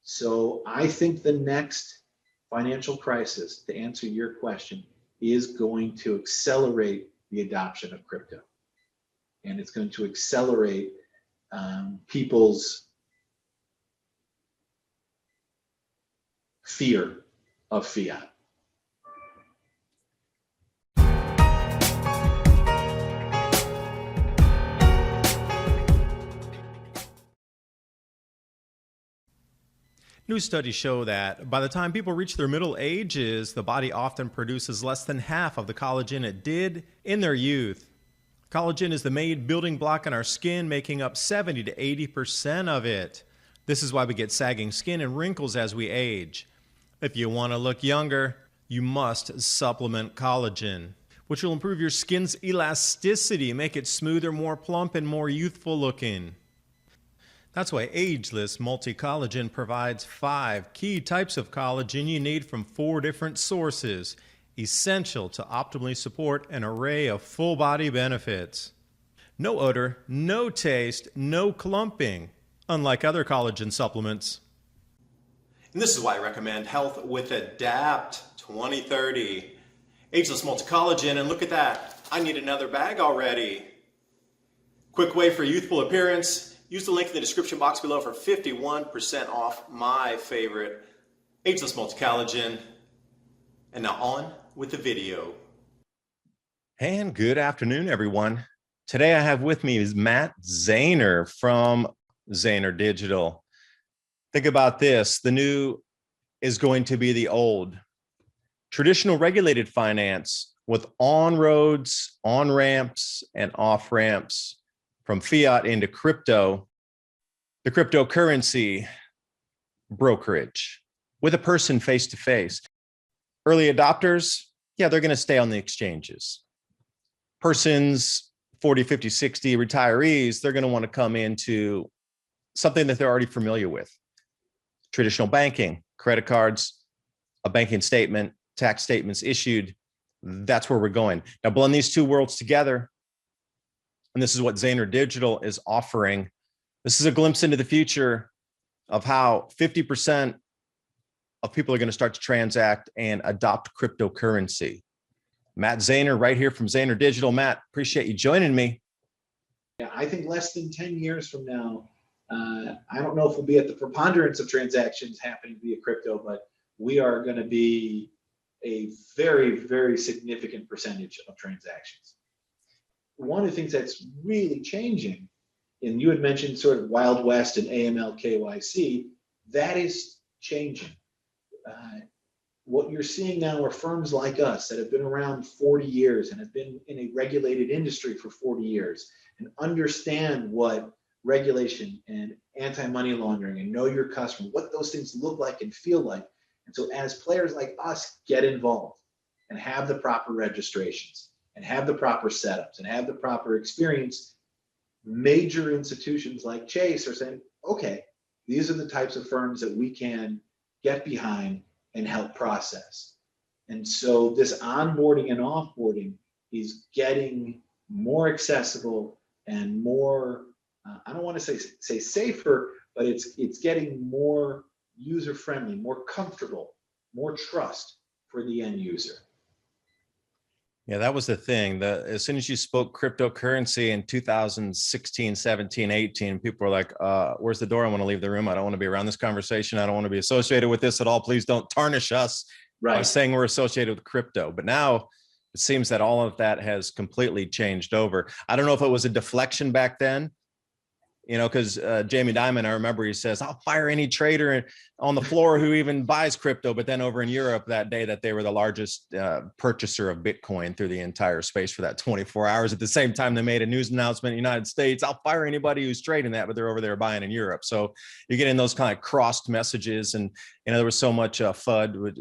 So I think the next financial crisis, to answer your question, is going to accelerate the adoption of crypto. And it's going to accelerate people's fear of fiat. New studies show that by the time people reach their middle ages, the body often produces less than half of the collagen it did in their youth. Collagen is the main building block in our skin, making up 70 to 80% of it. This is why we get sagging skin and wrinkles as we age. If you want to look younger, you must supplement collagen, which will improve your skin's elasticity, make it smoother, more plump, and more youthful looking. That's why Ageless Multi-Collagen provides 5 key types of collagen you need from 4 different sources, essential to optimally support an array of full body benefits. No odor, no taste, no clumping, unlike other collagen supplements. And this is why I recommend Health with Adapt 2030. Ageless Multi-Collagen, and look at that, I need another bag already. Quick way for youthful appearance. Use the link in the description box below for 51% off my favorite Ageless Multi-Collagen. And now on with the video. And good afternoon, everyone. Today I have with me is Matt Zaner from Zaner Digital. Think about this. The new is going to be the old. Traditional regulated finance with on-roads, on-ramps, and off-ramps. From fiat into crypto, the cryptocurrency brokerage with a person face-to-face. Early adopters, yeah, they're going to stay on the exchanges. Persons 40, 50, 60 retirees, they're going to want to come into something that they're already familiar with. Traditional banking, credit cards, a banking statement, tax statements issued. That's where we're going. Now blend these two worlds together. And this is what Zaner Digital is offering. This is a glimpse into the future of how 50% of people are going to start to transact and adopt cryptocurrency. Matt Zaner right here from Zaner Digital. Matt, appreciate you joining me. Yeah, I think less than 10 years from now, I don't know if we'll be at the preponderance of transactions happening via crypto, but we are going to be a very, very significant percentage of transactions. One of the things that's really changing, and you had mentioned sort of Wild West and AML KYC, that is changing. What you're seeing now are firms like us that have been around 40 years and have been in a regulated industry for 40 years and understand what regulation and anti-money laundering and know your customer, what those things look like and feel like. And so as players like us get involved and have the proper registrations, and have the proper setups and have the proper experience, major institutions like Chase are saying, okay, these are the types of firms that we can get behind and help process. And so this onboarding and offboarding is getting more accessible and more, I don't want to say safer, but it's getting more user-friendly, more comfortable, more trust for the end user. Yeah, that was the thing. As soon as you spoke cryptocurrency in 2016, 17, 18, people were like, where's the door? I want to leave the room. I don't want to be around this conversation. I don't want to be associated with this at all. Please don't tarnish us by saying we're associated with crypto. But now it seems that all of that has completely changed over. I don't know if it was a deflection back then, you know, because Jamie Dimon, I remember he says, I'll fire any trader on the floor who even buys crypto. But then over in Europe that day that they were the largest purchaser of Bitcoin through the entire space for that 24 hours. At the same time, they made a news announcement in the United States, I'll fire anybody who's trading that, but they're over there buying in Europe. So you're getting those kind of crossed messages. And, you know, there was so much FUD, with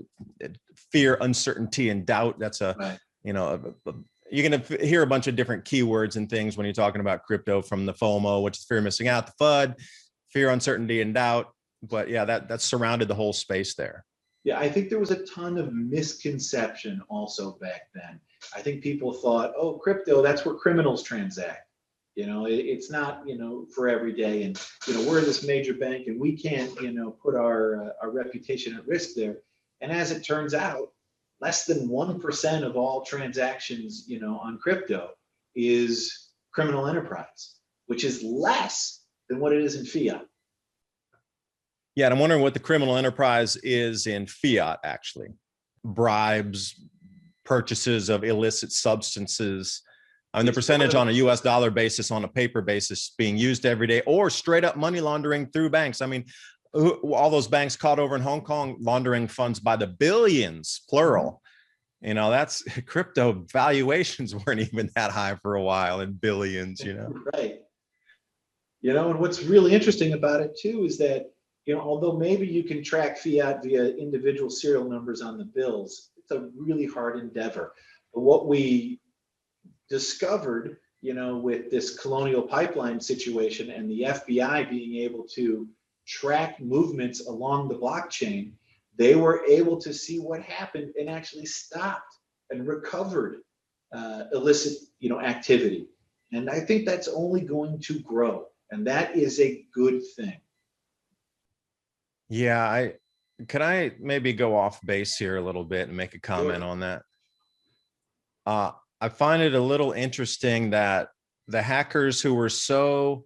fear, uncertainty, and doubt. That's you know, you're going to hear a bunch of different keywords and things when you're talking about crypto, from the FOMO, which is fear of missing out, the FUD, fear, uncertainty, and doubt. But yeah, that surrounded the whole space there. Yeah, I think there was a ton of misconception also back then. I think people thought, oh, crypto, that's where criminals transact. It's not, for every day. And, we're this major bank and we can't, put our reputation at risk there. And as it turns out, less than 1% of all transactions, on crypto is criminal enterprise, which is less than what it is in fiat. Yeah, and I'm wondering what the criminal enterprise is in fiat, actually. Bribes, purchases of illicit substances. I mean, the percentage on a US dollar basis, on a paper basis, being used every day, or straight up money laundering through banks. I mean, all those banks caught over in Hong Kong laundering funds by the billions, plural. That's crypto valuations weren't even that high for a while, in billions, Right. And what's really interesting about it too is that, although maybe you can track fiat via individual serial numbers on the bills, it's a really hard endeavor. But what we discovered, with this Colonial Pipeline situation and the FBI being able to track movements along the blockchain, they were able to see what happened and actually stopped and recovered illicit, activity. And I think that's only going to grow, and that is a good thing. Yeah, can I maybe go off base here a little bit and make a comment Sure. on that? I find it a little interesting that the hackers who were so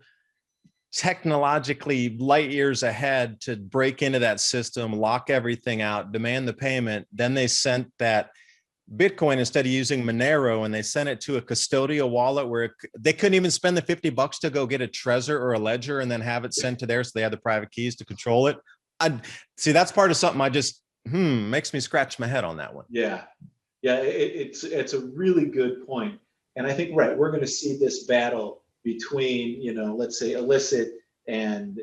technologically light years ahead to break into that system, lock everything out, demand the payment, then they sent that Bitcoin instead of using Monero, and they sent it to a custodial wallet where they couldn't even spend the $50 to go get a Trezor or a Ledger and then have it sent to there, so they had the private keys to control it. I see that's part of something I just makes me scratch my head on that one. Yeah, it's a really good point. And I think, right, we're going to see this battle between, let's say illicit and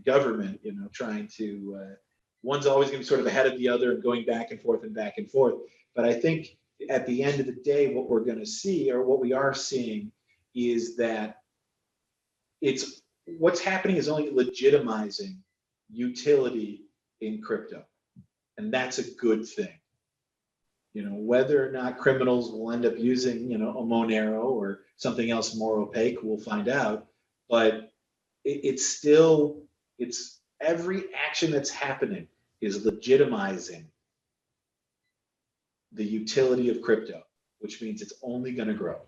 government, trying to, one's always going to be sort of ahead of the other and going back and forth and back and forth. But I think at the end of the day, what we're going to see, or what we are seeing, is that what's happening is only legitimizing utility in crypto. And that's a good thing. Whether or not criminals will end up using, a Monero or something else more opaque, we'll find out. But it's every action that's happening is legitimizing the utility of crypto, which means it's only going to grow.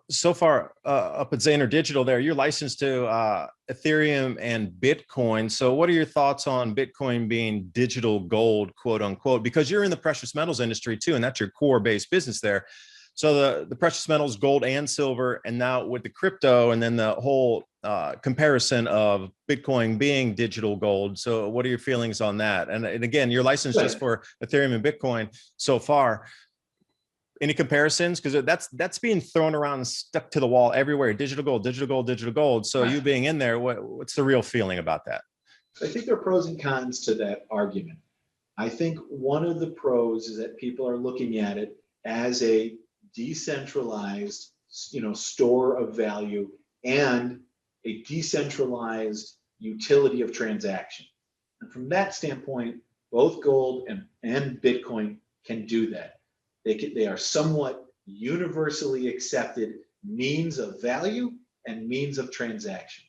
So far up at Zaner Digital there, you're licensed to Ethereum and Bitcoin. So what are your thoughts on Bitcoin being digital gold, quote unquote, because you're in the precious metals industry too, and that's your core based business there. So the precious metals, gold and silver, and now with the crypto, and then the whole comparison of Bitcoin being digital gold. So what are your feelings on that? And again, you're licensed just for Ethereum and Bitcoin so far. Any comparisons? Because that's being thrown around and stuck to the wall everywhere. Digital gold, digital gold, digital gold. So you being in there, what's the real feeling about that? I think there are pros and cons to that argument. I think one of the pros is that people are looking at it as a decentralized, store of value and a decentralized utility of transaction. And from that standpoint, both gold and Bitcoin can do that. They are somewhat universally accepted means of value and means of transaction.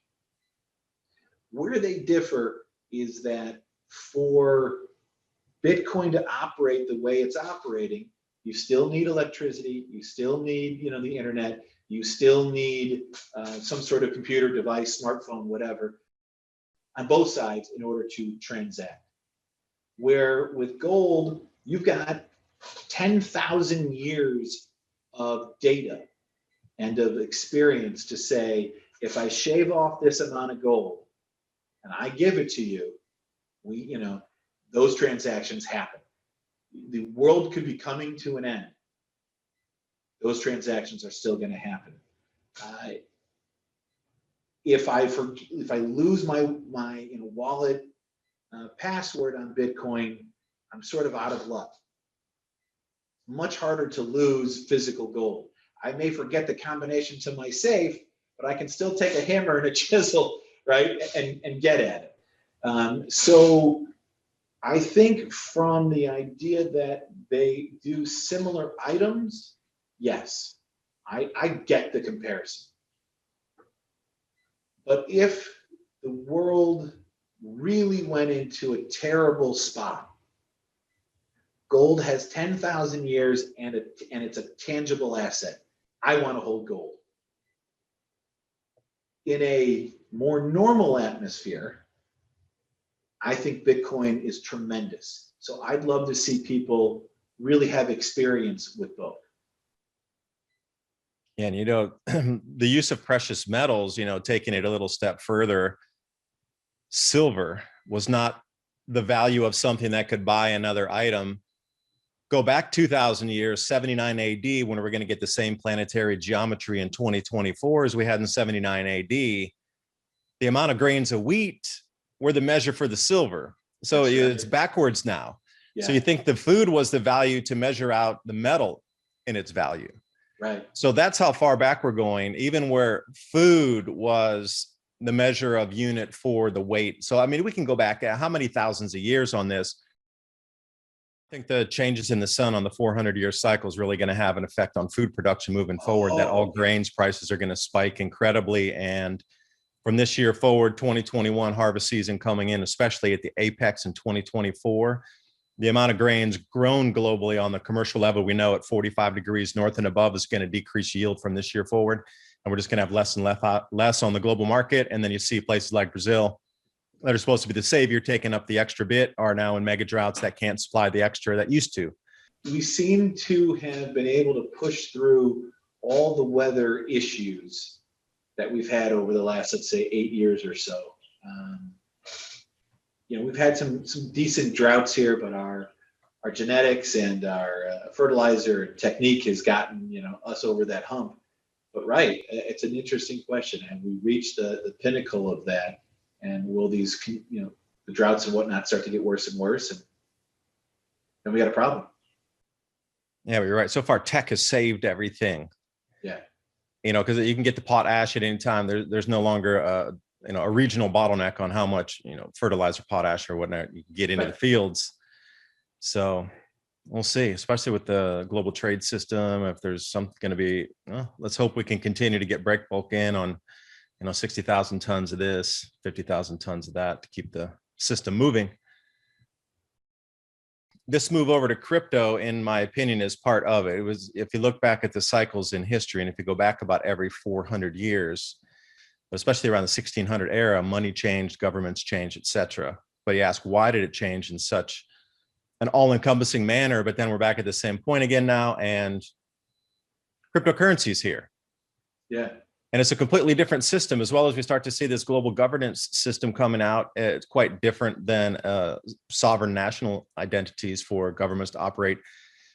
Where they differ is that for Bitcoin to operate the way it's operating, you still need electricity, you still need, the internet, you still need some sort of computer device, smartphone, whatever, on both sides in order to transact. Where with gold, you've got 10,000 years of data and of experience to say, if I shave off this amount of gold and I give it to you, those transactions happen. The world could be coming to an end. Those transactions are still going to happen. If I lose my wallet password on Bitcoin, I'm sort of out of luck. Much harder to lose physical gold. I may forget the combination to my safe, but I can still take a hammer and a chisel, right, and get at it. So I think from the idea that they do similar items, yes, I get the comparison. But if the world really went into a terrible spot, gold has 10,000 years and it's a tangible asset. I want to hold gold. In a more normal atmosphere, I think Bitcoin is tremendous. So I'd love to see people really have experience with both. And, you know, the use of precious metals, you know, taking it a little step further, silver was not the value of something that could buy another item. Go back 2,000 years, 79 AD, when we're going to get the same planetary geometry in 2024 as we had in 79 AD, the amount of grains of wheat were the measure for the silver. So That's it's right. backwards now. Yeah. So you think the food was the value to measure out the metal in its value. Right. So that's how far back we're going, even where food was the measure of unit for the weight. So, I mean, we can go back how many thousands of years on this. I think the changes in the sun on the 400-year cycle is really going to have an effect on food production moving forward, that all grains prices are going to spike incredibly. And from this year forward, 2021 harvest season coming in, especially at the apex in 2024, the amount of grains grown globally on the commercial level, we know at 45 degrees north and above is going to decrease yield from this year forward. And we're just going to have less and less on the global market. And then you see places like Brazil that are supposed to be the savior, taking up the extra bit, are now in mega droughts that can't supply the extra that used to. We seem to have been able to push through all the weather issues that we've had over the last, let's say, 8 years or so. You know, we've had some decent droughts here, but our genetics and our fertilizer technique has gotten, you know, us over that hump. But right, it's an interesting question. Have we reached the pinnacle of that? And will these, you know, the droughts and whatnot start to get worse and worse? And then we got a problem. Yeah, you're right. So far, tech has saved everything. Yeah. You know, because you can get the potash at any time. There's no longer you know, a regional bottleneck on how much, you know, fertilizer, potash or whatnot you can get into the fields. So we'll see, especially with the global trade system, if there's something going to be, well, let's hope we can continue to get break bulk in on, you know, 60,000 tons of this, 50,000 tons of that to keep the system moving. This move over to crypto, in my opinion, is part of it. It was, if you look back at the cycles in history, and if you go back about every 400 years, especially around the 1600 era, money changed, governments changed, etc. But you ask, why did it change in such an all-encompassing manner? But then we're back at the same point again now, and cryptocurrency is here. Yeah. And it's a completely different system, as well as we start to see this global governance system coming out. It's quite different than sovereign national identities for governments to operate.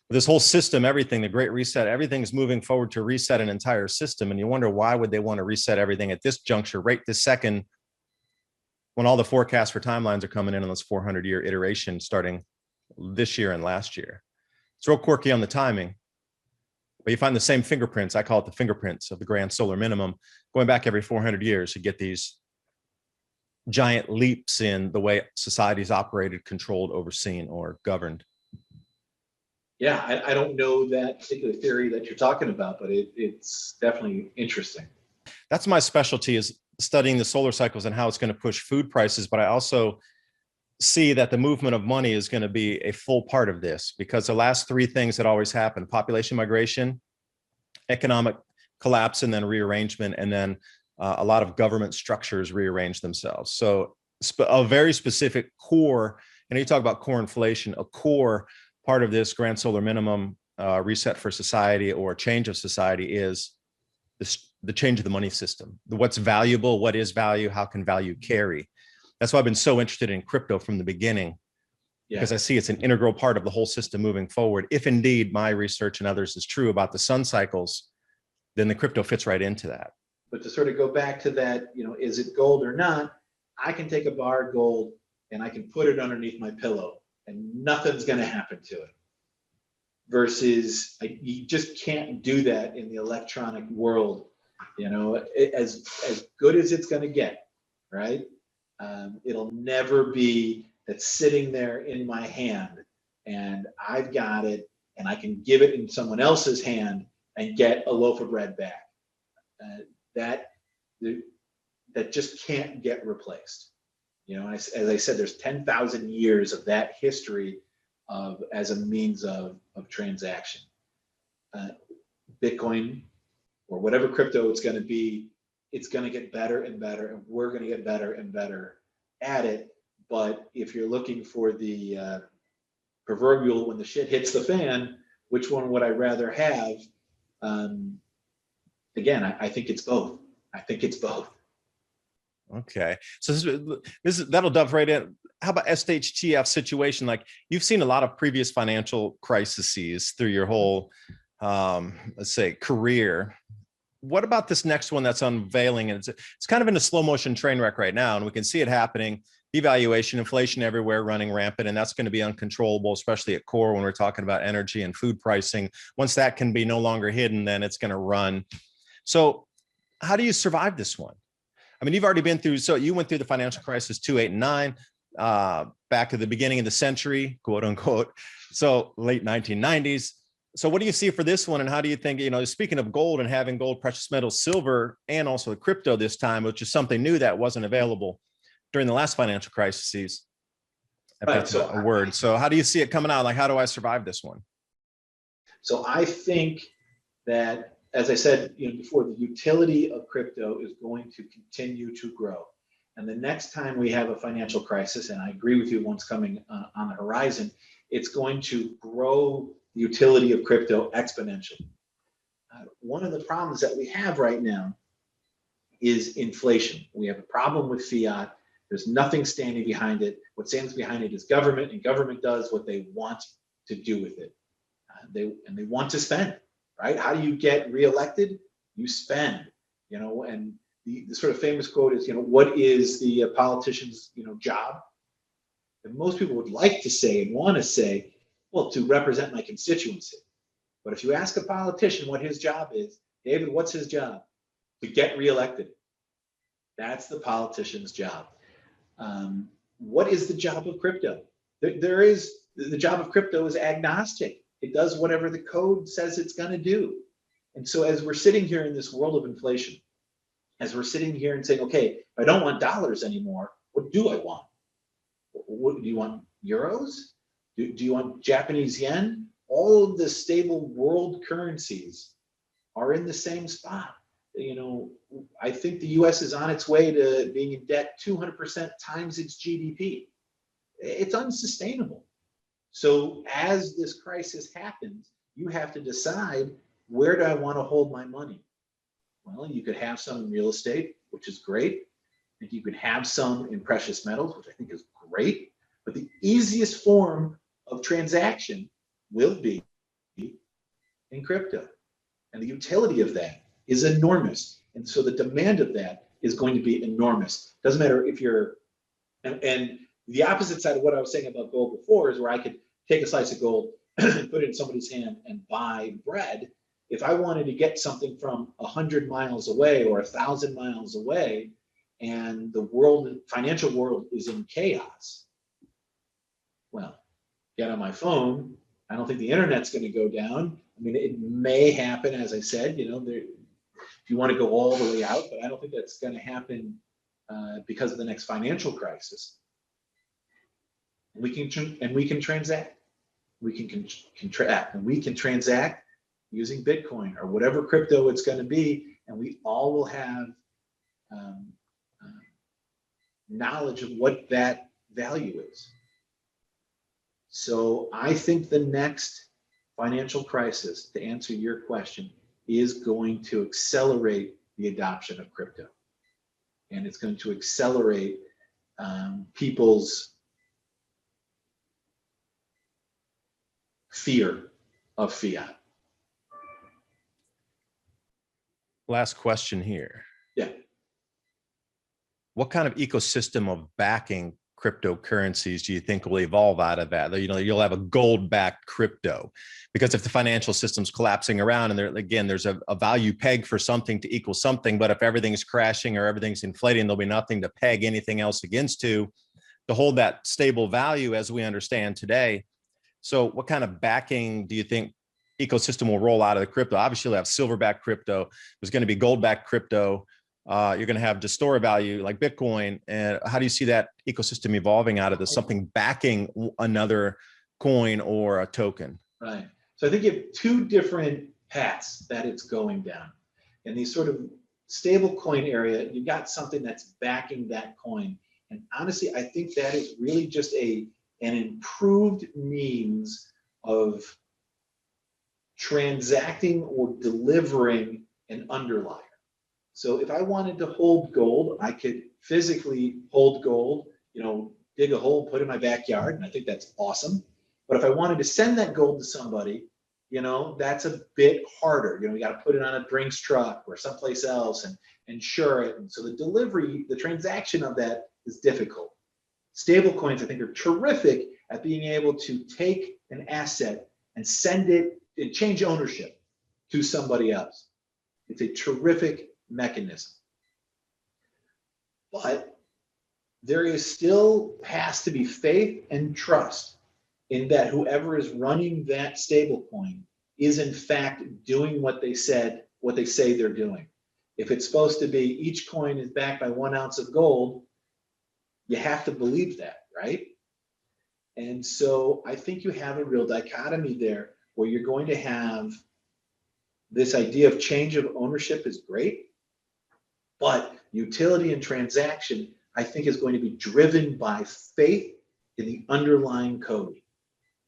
This whole system, everything, the Great Reset, everything is moving forward to reset an entire system. And you wonder, why would they want to reset everything at this juncture, right this second, when all the forecasts for timelines are coming in on this 400-year iteration starting this year and last year? It's real quirky on the timing. But you find the same fingerprints. I call it the fingerprints of the grand solar minimum. Going back every 400 years, you get these giant leaps in the way society's operated, controlled, overseen, or governed. Yeah, I don't know that particular theory that you're talking about, but it's definitely interesting. That's my specialty, is studying the solar cycles and how it's going to push food prices. But I also see that the movement of money is going to be a full part of this, because the last three things that always happen: population migration, economic collapse, and then rearrangement, and then a lot of government structures rearrange themselves. So a very specific core, and you talk about core inflation, a core part of this grand solar minimum reset for society, or change of society, is the change of the money system. What's valuable, what is value, how can value carry? That's why I've been so interested in crypto from the beginning, because I see it's an integral part of the whole system moving forward. If indeed my research and others is true about the sun cycles, then the crypto fits right into that. But to sort of go back to that, you know, is it gold or not? I can take a bar of gold and I can put it underneath my pillow and nothing's going to happen to it. Versus you just can't do that in the electronic world. You know, as good as it's going to get, right? It'll never be that's sitting there in my hand and I've got it and I can give it in someone else's hand and get a loaf of bread back. That just can't get replaced. You know, as I said, there's 10,000 years of that history as a means of transaction. Bitcoin, or whatever crypto it's going to be, it's going to get better and better, and we're going to get better and better at it. But if you're looking for the proverbial when the shit hits the fan, which one would I rather have? Again, I think it's both. I think it's both. Okay, so that'll dove right in. How about SHTF situation? Like, you've seen a lot of previous financial crises through your whole, let's say, career. What about this next one that's unveiling? And it's kind of in a slow motion train wreck right now, and we can see it happening. Devaluation, inflation everywhere running rampant, and that's going to be uncontrollable, especially at core when we're talking about energy and food pricing. Once that can be no longer hidden, then it's going to run. So how do you survive this one? I mean, you've already been through, so you went through the financial crisis 2008 and 2009, back at the beginning of the century, quote unquote. So late 1990s. So what do you see for this one? And how do you think, speaking of gold and having gold, precious metals, silver, and also the crypto this time, which is something new that wasn't available during the last financial crises, if that's a word. So how do you see it coming out? Like, how do I survive this one? So I think that, as I said before, the utility of crypto is going to continue to grow. And the next time we have a financial crisis, and I agree with you, one's coming on the horizon, it's going to grow the utility of crypto exponentially. One of the problems that we have right now is inflation. We have a problem with fiat. There's nothing standing behind it. What stands behind it is government, and government does what they want to do with it. They want to spend, right? How do you get reelected? You spend, and the sort of famous quote is, what is the politician's, job? And most people would like to say and want to say, well, to represent my constituency. But if you ask a politician what his job is, David, what's his job? To get reelected. That's the politician's job. What is the job of crypto? The job of crypto is agnostic. It does whatever the code says it's going to do. And so as we're sitting here in this world of inflation, as we're sitting here and saying, okay, if I don't want dollars anymore, what do I want? What do you want? Euros? Do you want Japanese yen? All of the stable world currencies are in the same spot. I think the US is on its way to being in debt 200% times its GDP. It's unsustainable. So as this crisis happens, you have to decide, where do I want to hold my money? Well, you could have some in real estate, which is great. And you could have some in precious metals, which I think is great. But the easiest form of transaction will be in crypto. And the utility of that is enormous. And so the demand of that is going to be enormous. Doesn't matter if you're, and the opposite side of what I was saying about gold before is where I could take a slice of gold, put it in somebody's hand and buy bread. If I wanted to get something from 100 miles away or 1,000 miles away, and the financial world is in chaos, well, get on my phone. I don't think the internet's going to go down. I mean, it may happen, as I said, if you want to go all the way out, but I don't think that's going to happen because of the next financial crisis. We can transact. We can contract, and we can transact using Bitcoin or whatever crypto it's going to be, and we all will have knowledge of what that value is. So I think the next financial crisis, to answer your question, is going to accelerate the adoption of crypto. And it's going to accelerate people's fear of fiat. Last question here. Yeah. What kind of ecosystem of backing cryptocurrencies do you think will evolve out of that? You'll have a gold-backed crypto, because if the financial system's collapsing around, and there's a value peg for something to equal something, but if everything's crashing or everything's inflating, there'll be nothing to peg anything else against to hold that stable value as we understand today. So what kind of backing do you think ecosystem will roll out of the crypto. Obviously, you'll have silverback crypto. There's going to be goldback crypto. You're going to have just store of value like Bitcoin. And how do you see that ecosystem evolving out of this, something backing another coin or a token? Right. So I think you have two different paths that it's going down. In the sort of stable coin area, you've got something that's backing that coin. And honestly, I think that is really just an improved means of transacting or delivering an underlier. So if I wanted to hold gold, I could physically hold gold, dig a hole, put it in my backyard, and I think that's awesome. But if I wanted to send that gold to somebody, that's a bit harder. You got to put it on a Brinks truck or someplace else and insure it. And so the delivery, the transaction of that is difficult. Stable coins, I think, are terrific at being able to take an asset and send it and change ownership to somebody else. It's a terrific mechanism. But there still has to be faith and trust in that whoever is running that stable coin is in fact doing what they say they're doing. If it's supposed to be each coin is backed by 1 ounce of gold, you have to believe that, right? And so I think you have a real dichotomy there where you're going to have this idea of change of ownership is great, but utility and transaction, I think, is going to be driven by faith in the underlying code.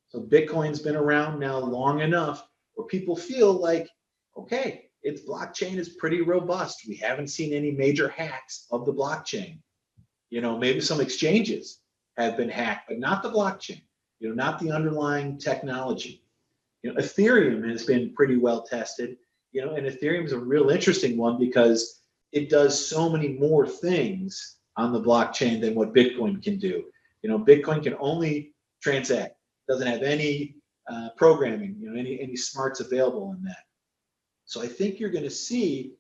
So Bitcoin's been around now long enough where people feel like, okay, its blockchain is pretty robust. We haven't seen any major hacks of the blockchain. Maybe some exchanges have been hacked, but not the blockchain, not the underlying technology. Ethereum has been pretty well tested, and Ethereum is a real interesting one because it does so many more things on the blockchain than what Bitcoin can do. Bitcoin can only transact, doesn't have any programming, any smarts available in that. So I think you're going to see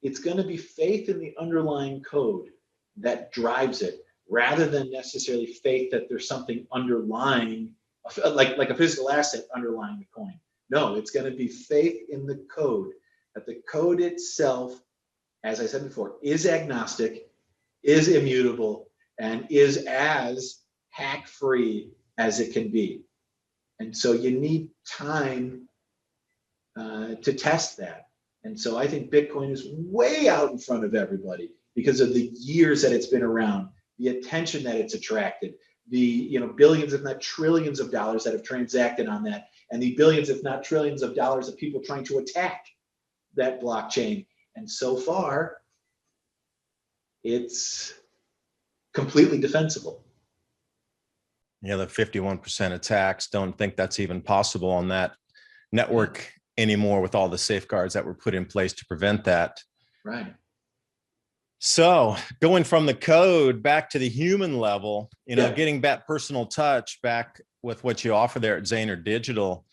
it's going to be faith in the underlying code that drives it, rather than necessarily faith that there's something underlying, like a physical asset underlying the coin. No, it's going to be faith in the code, that the code itself, as I said before, is agnostic, is immutable, and is as hack-free as it can be. And so you need time to test that. And so I think Bitcoin is way out in front of everybody because of the years that it's been around, the attention that it's attracted, the billions, if not trillions of dollars that have transacted on that, and the billions, if not trillions of dollars of people trying to attack that blockchain. And so far, it's completely defensible. Yeah, the 51% attacks, don't think that's even possible on that network anymore with all the safeguards that were put in place to prevent that. Right. So going from the code back to the human level, getting that personal touch back with what you offer there at Zaner Digital.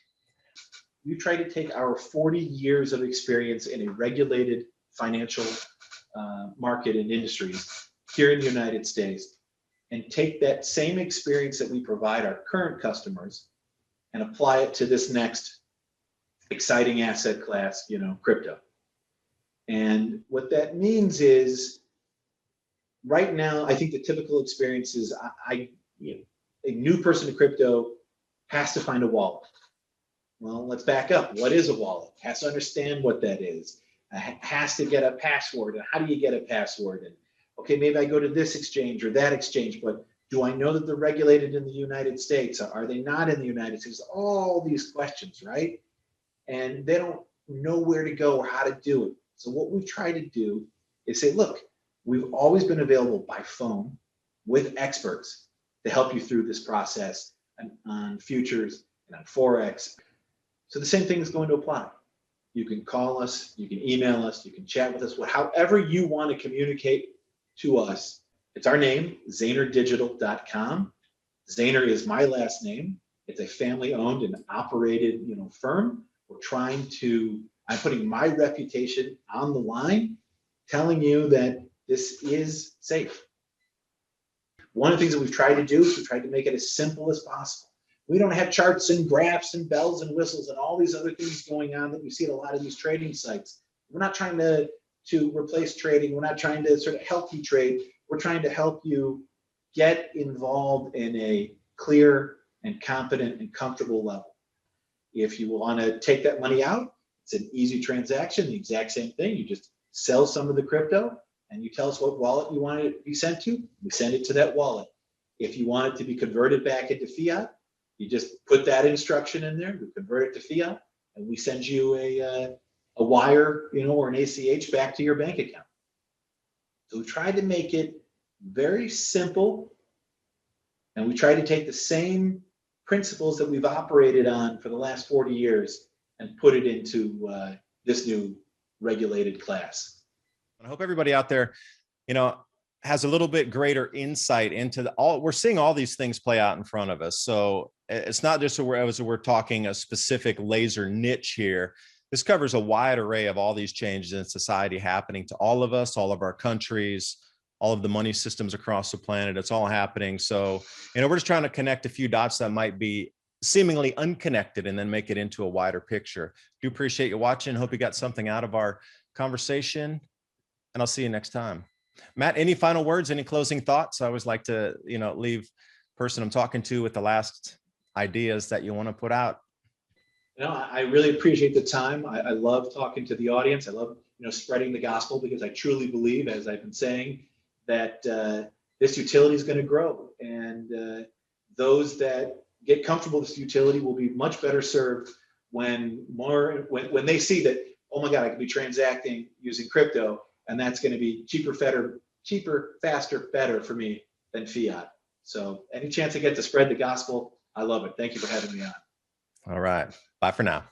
You try to take our 40 years of experience in a regulated financial market and industries here in the United States and take that same experience that we provide our current customers and apply it to this next exciting asset class, crypto. And what that means is right now, I think the typical experience is a new person to crypto has to find a wallet. Well, let's back up. What is a wallet? Has to understand what that is. Has to get a password. And how do you get a password? And okay, maybe I go to this exchange or that exchange, but do I know that they're regulated in the United States? Are they not in the United States? All these questions, right? And they don't know where to go or how to do it. So what we've tried to do is say, look, we've always been available by phone with experts to help you through this process on futures and on Forex. So the same thing is going to apply. You can call us, you can email us, you can chat with us, however you want to communicate to us. It's our name, zanerdigital.com. Zaner is my last name. It's a family-owned and operated, firm. I'm putting my reputation on the line, telling you that this is safe. One of the things that we've tried to do is we've tried to make it as simple as possible. We don't have charts and graphs and bells and whistles and all these other things going on that we see at a lot of these trading sites. We're not trying to replace trading. We're not trying to sort of help you trade. We're trying to help you get involved in a clear and competent and comfortable level. If you want to take that money out, it's an easy transaction, the exact same thing. You just sell some of the crypto and you tell us what wallet you want it to be sent to. We send it to that wallet. If you want it to be converted back into fiat, you just put that instruction in there, we convert it to fiat, and we send you a wire, or an ACH back to your bank account. So we tried to make it very simple, and we tried to take the same principles that we've operated on for the last 40 years and put it into this new regulated class. I hope everybody out there, has a little bit greater insight into we're seeing all these things play out in front of us. So it's not just we're talking a specific laser niche here. This covers a wide array of all these changes in society happening to all of us, all of our countries, all of the money systems across the planet. It's all happening. So, we're just trying to connect a few dots that might be seemingly unconnected and then make it into a wider picture. Do appreciate you watching. Hope you got something out of our conversation, and I'll see you next time. Matt, any final words, any closing thoughts? I always like to, leave person I'm talking to with the last ideas that you want to put out. I really appreciate the time. I love talking to the audience. I love, spreading the gospel, because I truly believe, as I've been saying, that this utility is going to grow, and those that get comfortable with this utility will be much better served when they see that, oh my God, I can be transacting using crypto, and that's going to be cheaper, faster, better for me than fiat. So any chance I get to spread the gospel, I love it. Thank you for having me on. All right. Bye for now.